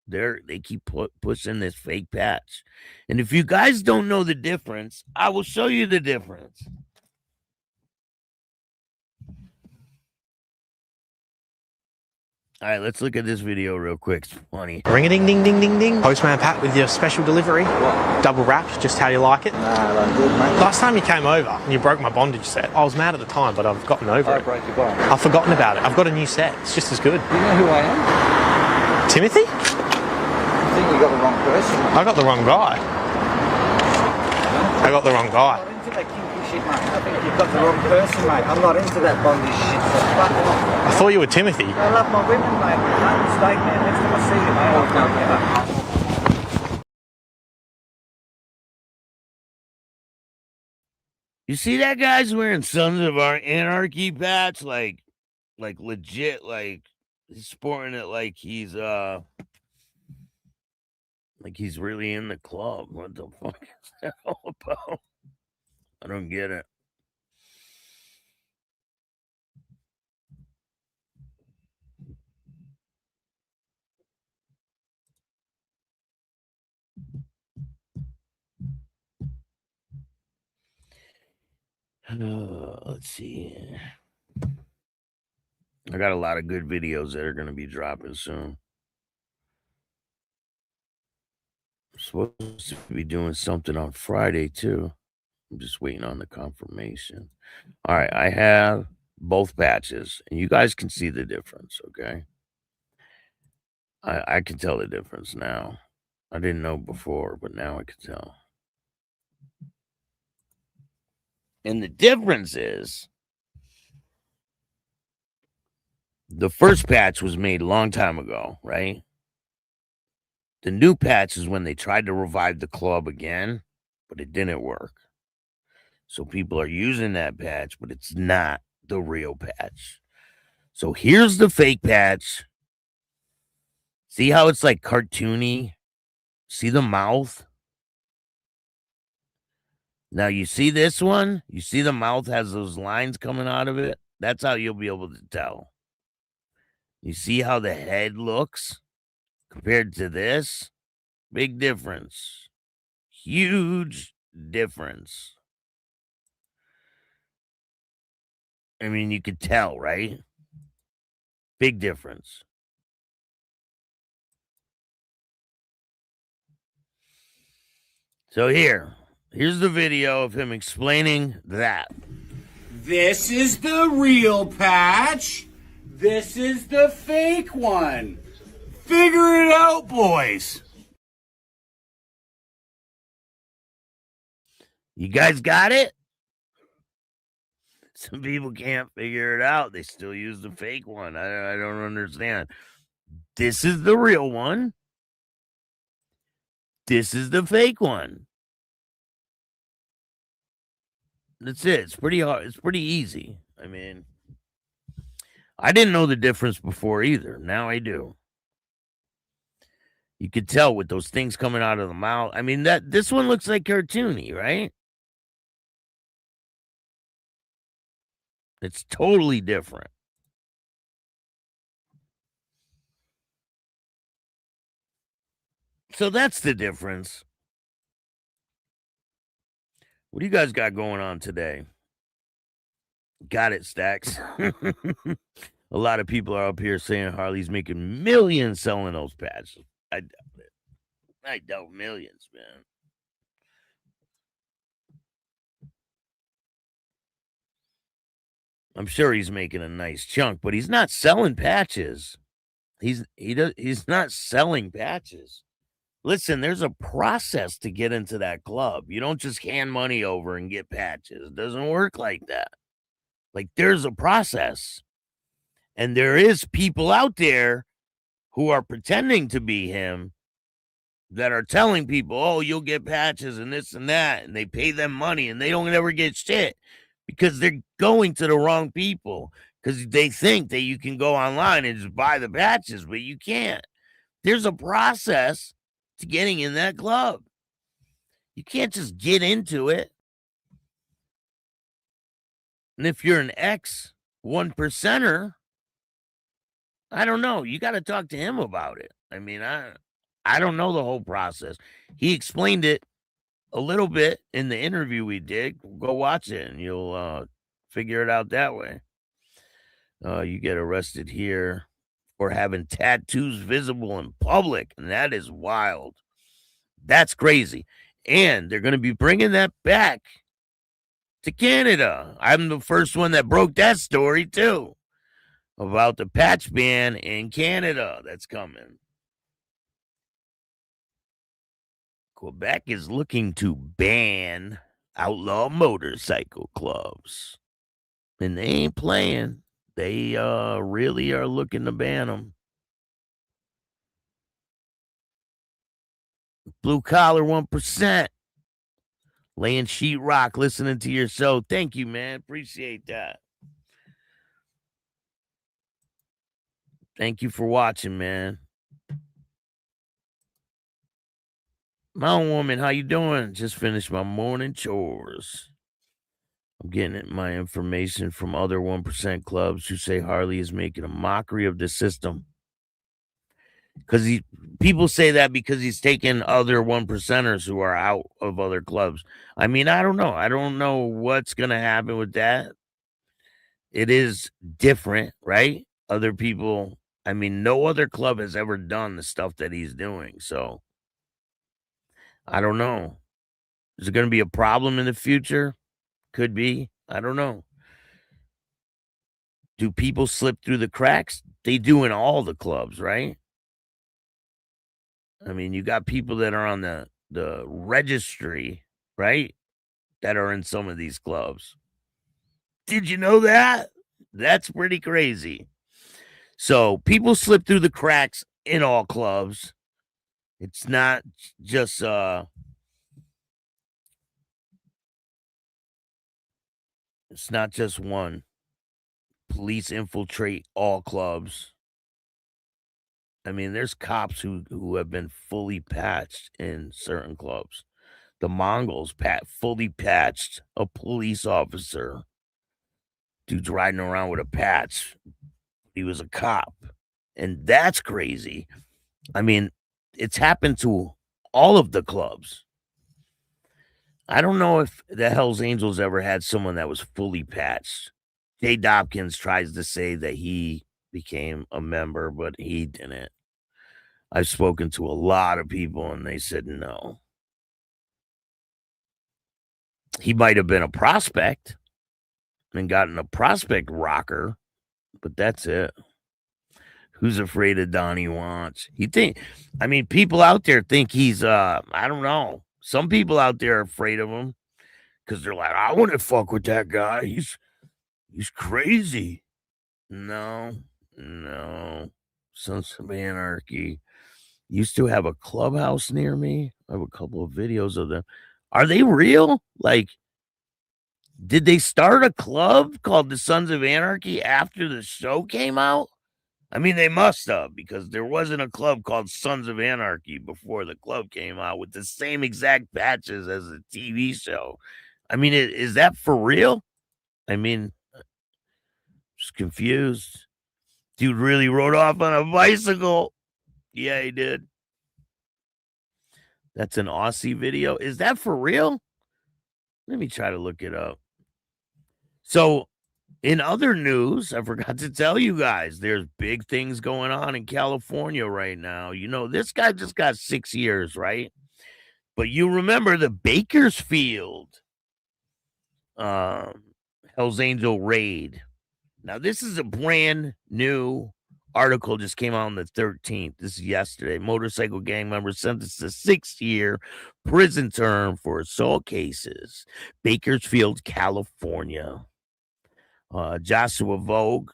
They keep pushing this fake patch. And if you guys don't know the difference, I will show you the difference. All right, let's look at this video real quick. It's funny. Ring a ding ding ding ding ding. Postman Pat with your special delivery. What? Double wrapped, just how you like it. Nah, that's good, mate. Last time you came over and you broke my bondage set, I was mad at the time, but I've gotten over it. I broke your bond. I've forgotten about it. I've got a new set. It's just as good. You know who I am? Timothy? I think you got the wrong person. I got the wrong guy. I got the wrong guy. I'm not into that kinky shit, mate. I think you've got the wrong person, mate. I'm not into that bondage shit. I thought you were Timothy. I love my women, mate. Make mistake, man. Next time I see you, mate, I'll come here. You see that guy's wearing Sons of Our Anarchy patch? Like legit, like he's sporting it like he's really in the club. What the fuck is that all about? I don't get it. Let's see. I got a lot of good videos that are going to be dropping soon. I'm supposed to be doing something on Friday too. I'm just waiting on the confirmation. All right, I have both patches, and you guys can see the difference, okay? I can tell the difference now. I didn't know before, but now I can tell. And the difference is the first patch was made a long time ago, right? The new patch is when they tried to revive the club again, but it didn't work. So people are using that patch, but it's not the real patch. So here's the fake patch. See how it's like cartoony? See the mouth? Now you see this one? You see the mouth has those lines coming out of it? That's how you'll be able to tell. You see how the head looks compared to this? Big difference. Huge difference. I mean, you could tell, right? Big difference. So here's the video of him explaining that. This is the real patch. This is the fake one. Figure it out, boys. You guys got it? Some people can't figure it out. They still use the fake one. I don't understand. This is the real one. This is the fake one. That's it. It's pretty hard. It's pretty easy. I mean, I didn't know the difference before either. Now I do. You could tell with those things coming out of the mouth. I mean, this one looks like cartoony, right? It's totally different. So that's the difference. What do you guys got going on today? Got it, Staxx. A lot of people are up here saying Harley's making millions selling those patches. I doubt it. I doubt millions, man. I'm sure he's making a nice chunk, but he's not selling patches. He's not selling patches. Listen, there's a process to get into that club. You don't just hand money over and get patches. It doesn't work like that. Like, there's a process. And there is people out there who are pretending to be him that are telling people, oh, you'll get patches and this and that. And they pay them money and they don't ever get shit because they're going to the wrong people because they think that you can go online and just buy the patches, but you can't. There's a process to getting in that club. You can't just get into it. And if you're an ex 1%er, I don't know. You got to talk to him about it. I mean, I don't know the whole process. He explained it a little bit in the interview we did. Go watch it and you'll figure it out that way. You get arrested here for having tattoos visible in public, and that is wild. That's crazy. And they're going to be bringing that back to Canada. I'm the first one that broke that story, too, about the patch ban in Canada that's coming. Quebec is looking to ban outlaw motorcycle clubs. And they ain't playing. They really are looking to ban them. Blue collar 1%. Laying sheetrock, listening to your show. Thank you, man. Appreciate that. Thank you for watching, man. Mountain Woman, how you doing? Just finished my morning chores. I'm getting my information from other 1% clubs who say Harley is making a mockery of the system. Because people say that because he's taking other 1%ers who are out of other clubs. I mean, I don't know. I don't know what's going to happen with that. It is different, right? Other people, I mean, no other club has ever done the stuff that he's doing. So, I don't know. Is it going to be a problem in the future? Could be. I don't know. Do people slip through the cracks? They do in all the clubs, right? I mean, you got people that are on the registry, right? That are in some of these clubs. Did you know that? That's pretty crazy. So people slip through the cracks in all clubs. It's not just it's not just one. Police infiltrate all clubs. I mean, there's cops who have been fully patched in certain clubs. The Mongols fully patched a police officer. Dude's riding around with a patch. He was a cop. And that's crazy. I mean, it's happened to all of the clubs. I don't know if the Hells Angels ever had someone that was fully patched. Jay Dopkins tries to say that he became a member, but he didn't. I've spoken to a lot of people, and they said no. He might have been a prospect and gotten a prospect rocker, but that's it. Who's afraid of Donnie Wants? People out there think he's, I don't know. Some people out there are afraid of him because they're like, I wouldn't fuck with that guy. He's crazy. No. Sons of Anarchy used to have a clubhouse near me. I have a couple of videos of them. Are they real? Like, did they start a club called the Sons of Anarchy after the show came out? I mean, they must have, because there wasn't a club called Sons of Anarchy before the club came out with the same exact patches as the TV show. I mean, is that for real? I mean, just confused. Dude really rode off on a bicycle. Yeah, he did. That's an Aussie video. Is that for real? Let me try to look it up. So, in other news, I forgot to tell you guys, there's big things going on in California right now. You know, this guy just got 6 years, right? But you remember the Bakersfield Hells Angel raid. Now, this is a brand new article, just came out on the 13th. This is yesterday. Motorcycle gang member sentenced to 6-year prison term for assault cases. Bakersfield, California. Joshua Vogue,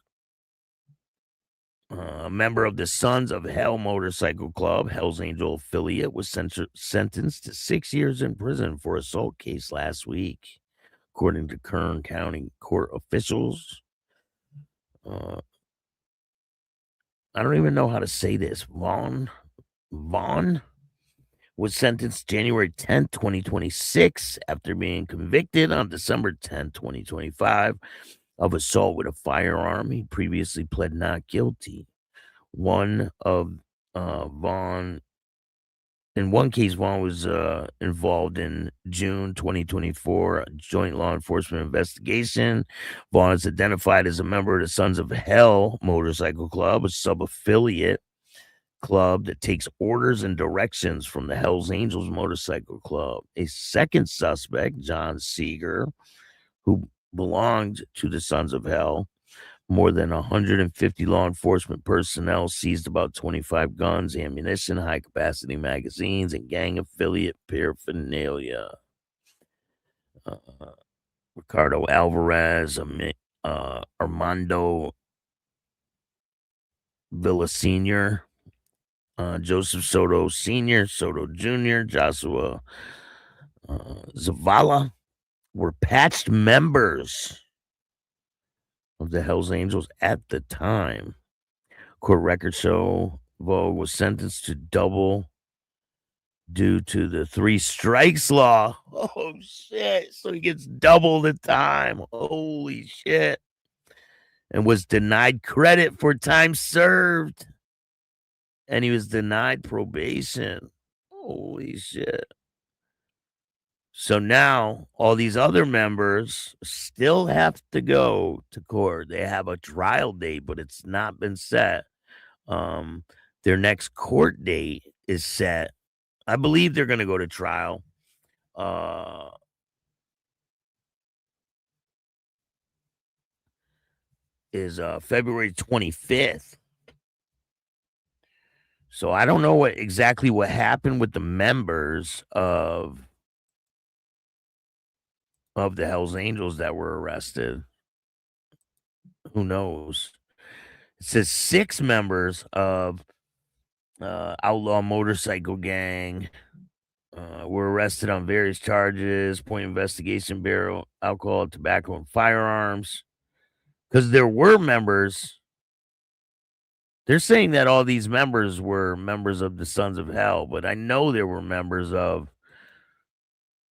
a member of the Sons of Hell Motorcycle Club, Hells Angel affiliate, was sentenced to 6 years in prison for assault case last week, according to Kern County court officials. I don't even know how to say this. Vaughn was sentenced January 10th, 2026, after being convicted on December 10th, 2025. Of assault with a firearm. He previously pled not guilty. In one case, Vaughn was involved in June 2024, a joint law enforcement investigation. Vaughn is identified as a member of the Sons of Hell Motorcycle Club, a sub-affiliate club that takes orders and directions from the Hells Angels Motorcycle Club. A second suspect, John Seeger, who belonged to the Sons of Hell. More than 150 law enforcement personnel seized about 25 guns, ammunition, high-capacity magazines, and gang affiliate paraphernalia. Ricardo Alvarez, Armando Villa Sr., Joseph Soto Sr., Soto Jr., Joshua Zavala were patched members of the Hells Angels at the time. Court records show Vogue was sentenced to double due to the 3 strikes law. Oh, shit. So he gets double the time. Holy shit. And was denied credit for time served. And he was denied probation. Holy shit. So now all these other members still have to go to court. They have a trial date, but it's not been set. Their next court date is set. I believe they're going to go to trial. Is February 25th. So I don't know exactly what happened with the members of the Hells Angels that were arrested. Who knows? It says 6 members of outlaw motorcycle gang were arrested on various charges, point investigation bureau, alcohol, tobacco, and firearms. Because there were members. They're saying that all these members were members of the Sons of Hell, but I know there were members of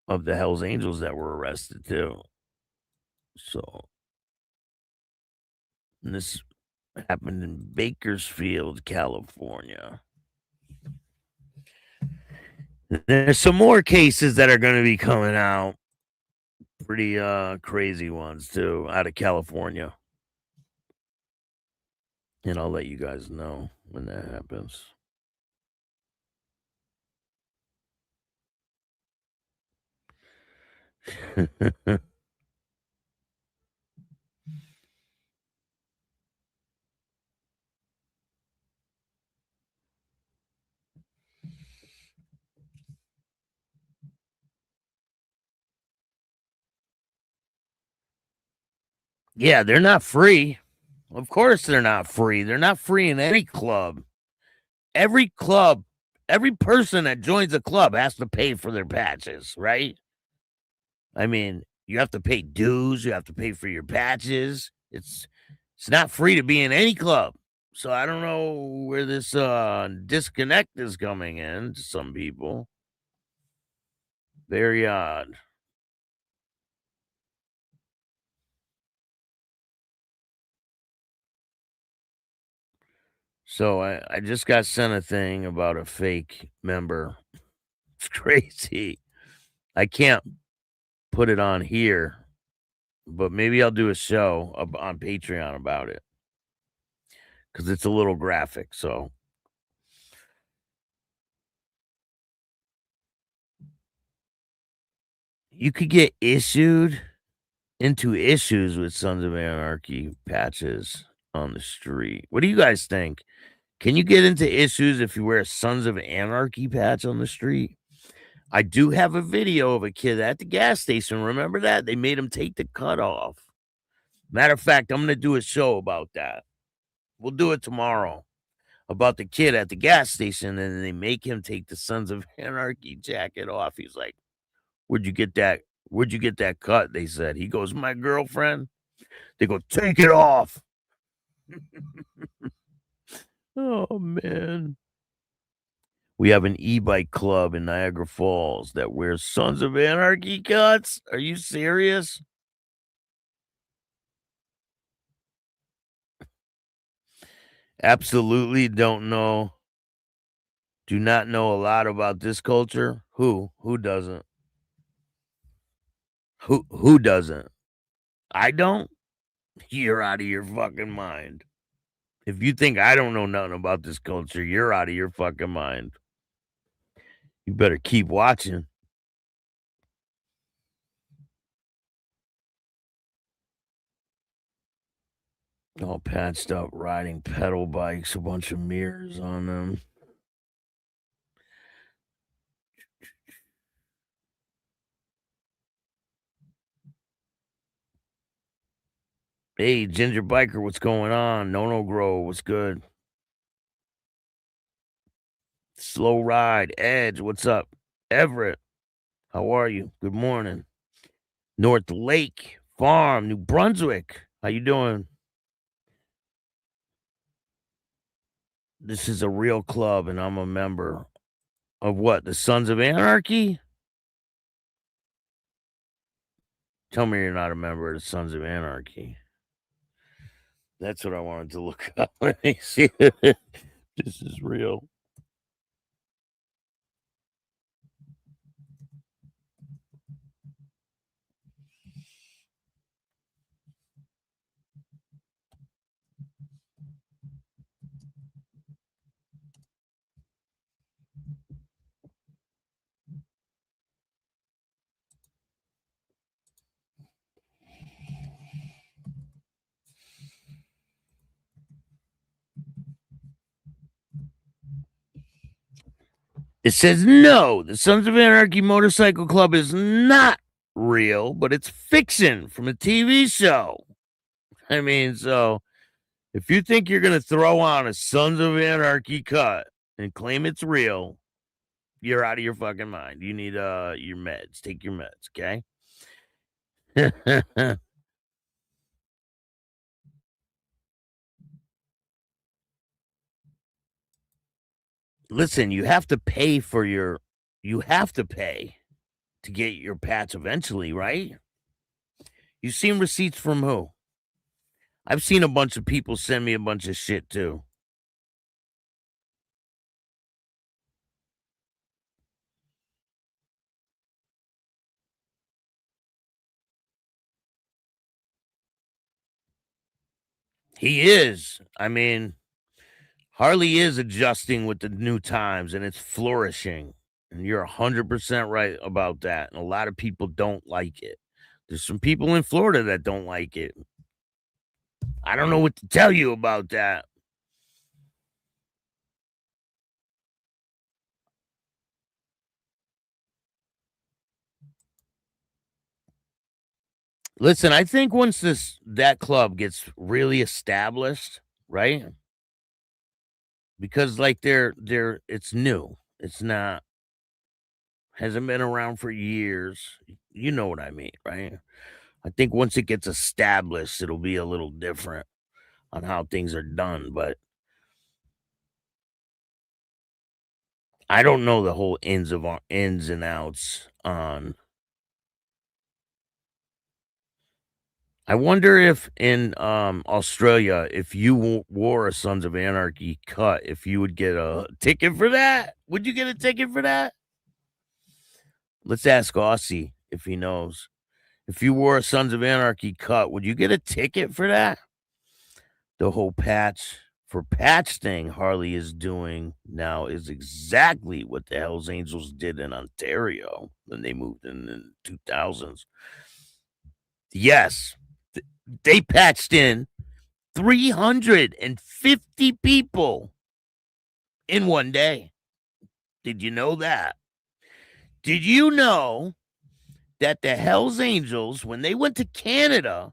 the Hells Angels that were arrested too. So, and this happened in Bakersfield, California. There's some more cases that are going to be coming out. Pretty crazy ones, too, out of California. And I'll let you guys know when that happens. Yeah, they're not free. Of course they're not free. They're not free in any club. Every club, every person that joins a club has to pay for their patches, right? I mean, you have to pay dues, you have to pay for your patches. It's not free to be in any club. So I don't know where this disconnect is coming in to some people. Very odd. So I just got sent a thing about a fake member. It's crazy. I can't put it on here, but maybe I'll do a show on Patreon about it because it's a little graphic. So you could get issued into issues with Sons of Anarchy patches on the street. What do you guys think? Can you get into issues if you wear a Sons of Anarchy patch on the street? I do have a video of a kid at the gas station. Remember that? They made him take the cut off. Matter of fact, I'm going to do a show about that. We'll do it tomorrow. About the kid at the gas station, and they make him take the Sons of Anarchy jacket off. He's like, Where'd you get that? Where'd you get that cut? They said. He goes, my girlfriend. They go, take it off. Oh, man. We have an e-bike club in Niagara Falls that wears Sons of Anarchy cuts. Are you serious? Absolutely don't know. Do not know a lot about this culture. Who doesn't? Who doesn't? I don't? You're out of your fucking mind. If you think I don't know nothing about this culture, you're out of your fucking mind. You better keep watching. All patched up, riding pedal bikes, a bunch of mirrors on them. Hey, Ginger Biker, what's going on? No Grow, what's good? Slow Ride, Edge, what's up? Everett, how are you? Good morning. North Lake Farm, New Brunswick, how you doing? This is a real club, and I'm a member of what? The Sons of Anarchy? Tell me you're not a member of the Sons of Anarchy. That's what I wanted to look up. Let me see if this is real. It says, no, the Sons of Anarchy Motorcycle Club is not real, but it's fiction from a TV show. I mean, so if you think you're going to throw on a Sons of Anarchy cut and claim it's real, you're out of your fucking mind. You need your meds. Take your meds, okay? Listen, you have to pay to get your patch eventually, right? You've seen receipts from who? I've seen a bunch of people send me a bunch of shit too. He is. I mean, Harley is adjusting with the new times, and it's flourishing. And you're 100% right about that. And a lot of people don't like it. There's some people in Florida that don't like it. I don't know what to tell you about that. Listen, I think once that club gets really established, right? Because like it's new. It's not hasn't been around for years. You know what I mean, right? I think once it gets established, it'll be a little different on how things are done, but I don't know the whole ins and outs on. I wonder if in Australia, if you wore a Sons of Anarchy cut, if you would get a ticket for that. Would you get a ticket for that? Let's ask Aussie if he knows. If you wore a Sons of Anarchy cut, would you get a ticket for that? The whole patch thing Harley is doing now is exactly what the Hells Angels did in Ontario when they moved in the 2000s. Yes, they patched in 350 people in one day. Did you know that? Did you know that the Hells Angels, when they went to Canada,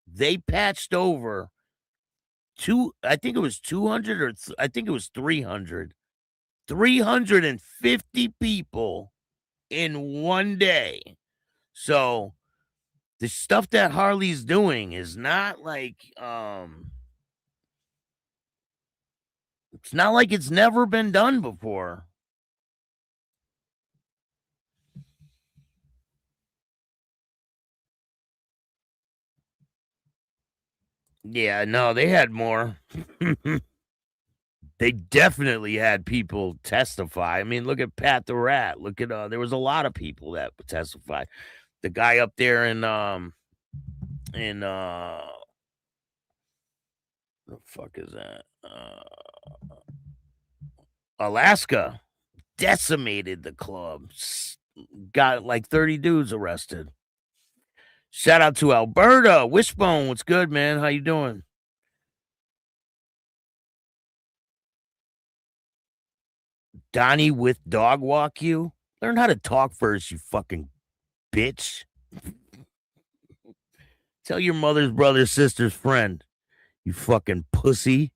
they patched over I think it was 200 or I think it was 350 people in one day. So the stuff that Harley's doing is not like it's not like it's never been done before. Yeah, no, they had more. They definitely had people testify. I mean, look at Pat the Rat. Look at there was a lot of people that testified. The guy up there in what the fuck is that? Alaska decimated the club. Got like 30 dudes arrested. Shout out to Alberta. Wishbone, what's good, man? How you doing? Donnie with dog walk you? Learn how to talk first, you fucking bitch. Tell your mother's brother, sister's friend, you fucking pussy.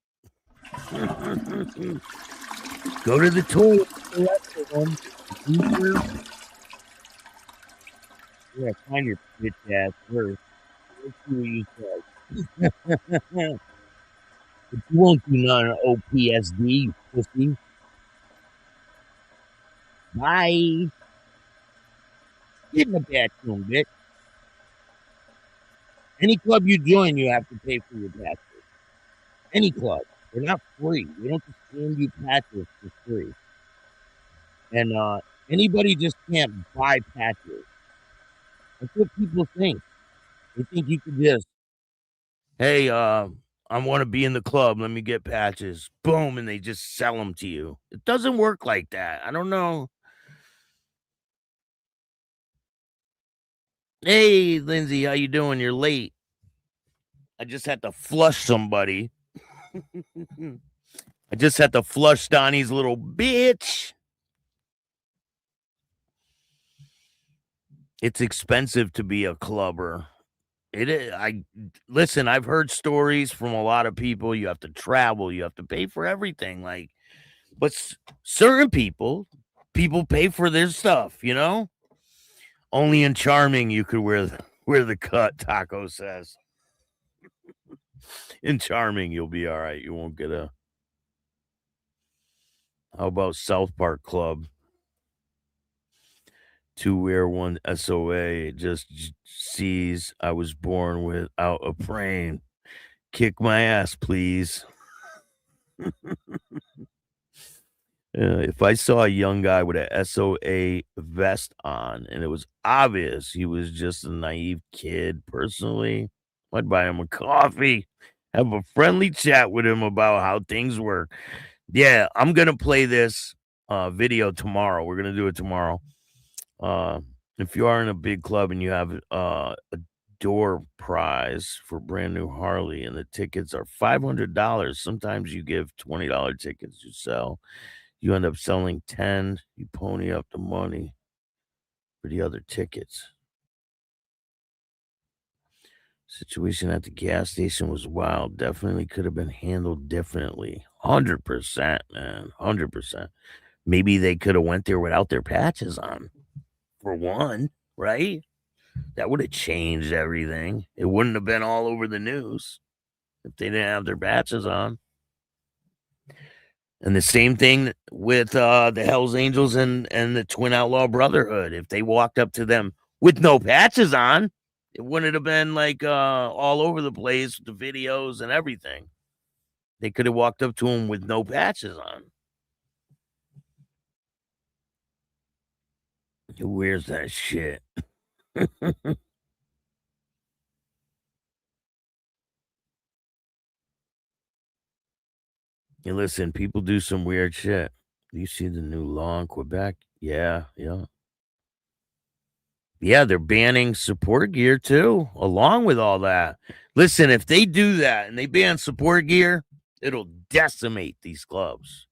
Go to the toilet. Yeah, find your bitch ass first. Let's see what you say. But you won't do none of OPSD, you pussy. Bye. Get in the bathroom, bitch. Any club you join, you have to pay for your patches. Any club. They're not free. They don't just hand you patches for free. And anybody just can't buy patches. That's what people think. They think you could just, hey, I want to be in the club. Let me get patches. Boom, and they just sell them to you. It doesn't work like that. I don't know. Hey, Lindsay, how you doing? You're late. I just had to flush somebody. I just had to flush Donnie's little bitch. It's expensive to be a clubber. It is. Listen, I've heard stories from a lot of people. You have to travel, you have to pay for everything. Like, but certain people pay for their stuff, you know? Only in Charming you could wear the cut, Taco says. In Charming, you'll be all right. You won't get a. How about South Park Club? 2 wear 1 SOA. Just sees I was born without a brain. Kick my ass, please. If I saw a young guy with a SOA vest on and it was obvious he was just a naive kid, personally, I'd buy him a coffee. Have a friendly chat with him about how things work. Yeah, I'm gonna play this video tomorrow. We're gonna do it tomorrow. If you are in a big club and you have a door prize for brand new Harley and the tickets are $500, sometimes you give $20 tickets you sell. You end up selling 10. You pony up the money for the other tickets. Situation at the gas station was wild. Definitely could have been handled differently. 100%, man. 100%. Maybe they could have went there without their patches on. For one, right? That would have changed everything. It wouldn't have been all over the news if they didn't have their patches on. And the same thing with the Hells Angels and the Twin Outlaw Brotherhood. If they walked up to them with no patches on, it wouldn't have been like all over the place with the videos and everything. They could have walked up to them with no patches on. Who wears that shit? Hey, listen, people do some weird shit. Do you see the new law in Quebec? Yeah. Yeah, they're banning support gear too, along with all that. Listen, if they do that and they ban support gear, it'll decimate these clubs.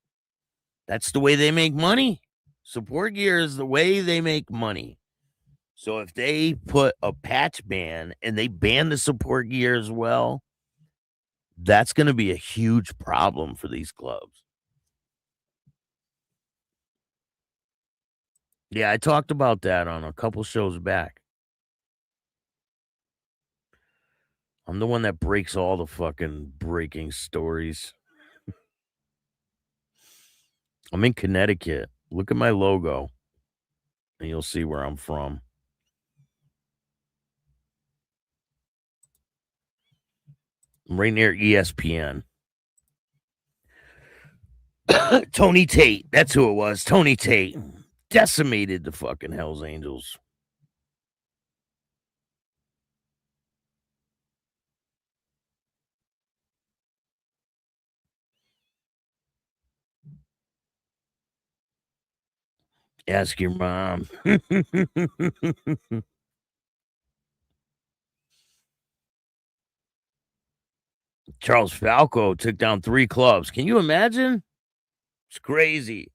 That's the way they make money. Support gear is the way they make money. So if they put a patch ban and they ban the support gear as well, that's going to be a huge problem for these clubs. Yeah, I talked about that on a couple shows back. I'm the one that breaks all the fucking breaking stories. I'm in Connecticut. Look at my logo, and you'll see where I'm from. I'm right near ESPN. Tony Tate. That's who it was. Tony Tate decimated the fucking Hells Angels. Ask your mom. Charles Falco took down 3 clubs. Can you imagine? It's crazy.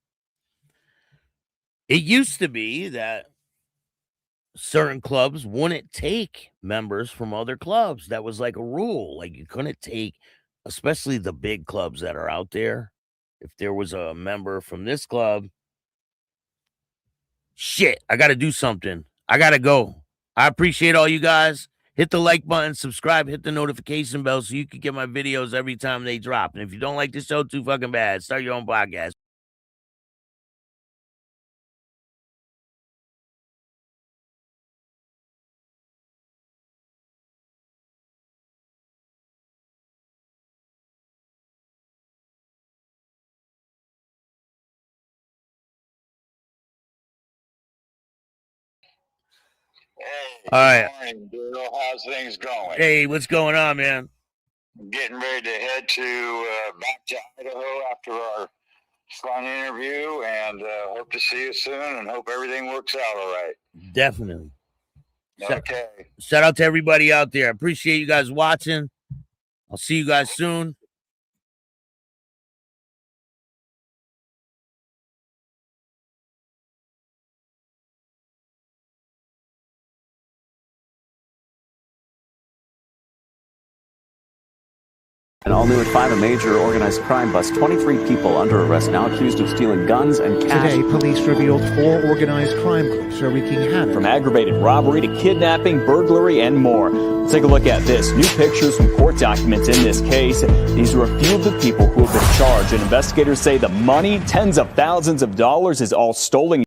It used to be that certain clubs wouldn't take members from other clubs. That was like a rule. Like you couldn't take, especially the big clubs that are out there. If there was a member from this club, shit, I got to do something. I got to go. I appreciate all you guys. Hit the like button, subscribe, hit the notification bell so you can get my videos every time they drop. And if you don't like this show too fucking bad, start your own podcast. All right. Morning, Bill. How's things going? Hey, what's going on, man? I'm getting ready to head to back to Idaho after our fun interview, and hope to see you soon, and hope everything works out all right. Definitely. Okay. Shout out to everybody out there. I appreciate you guys watching. I'll see you guys soon. And all new at 5, a major organized crime bust. 23 people under arrest now accused of stealing guns and cash. Today, police revealed 4 organized crime groups are wreaking havoc. From aggravated robbery to kidnapping, burglary, and more. Let's take a look at this. New pictures from court documents in this case. These are a few of the people who have been charged, and investigators say the money, tens of thousands of dollars, is all stolen.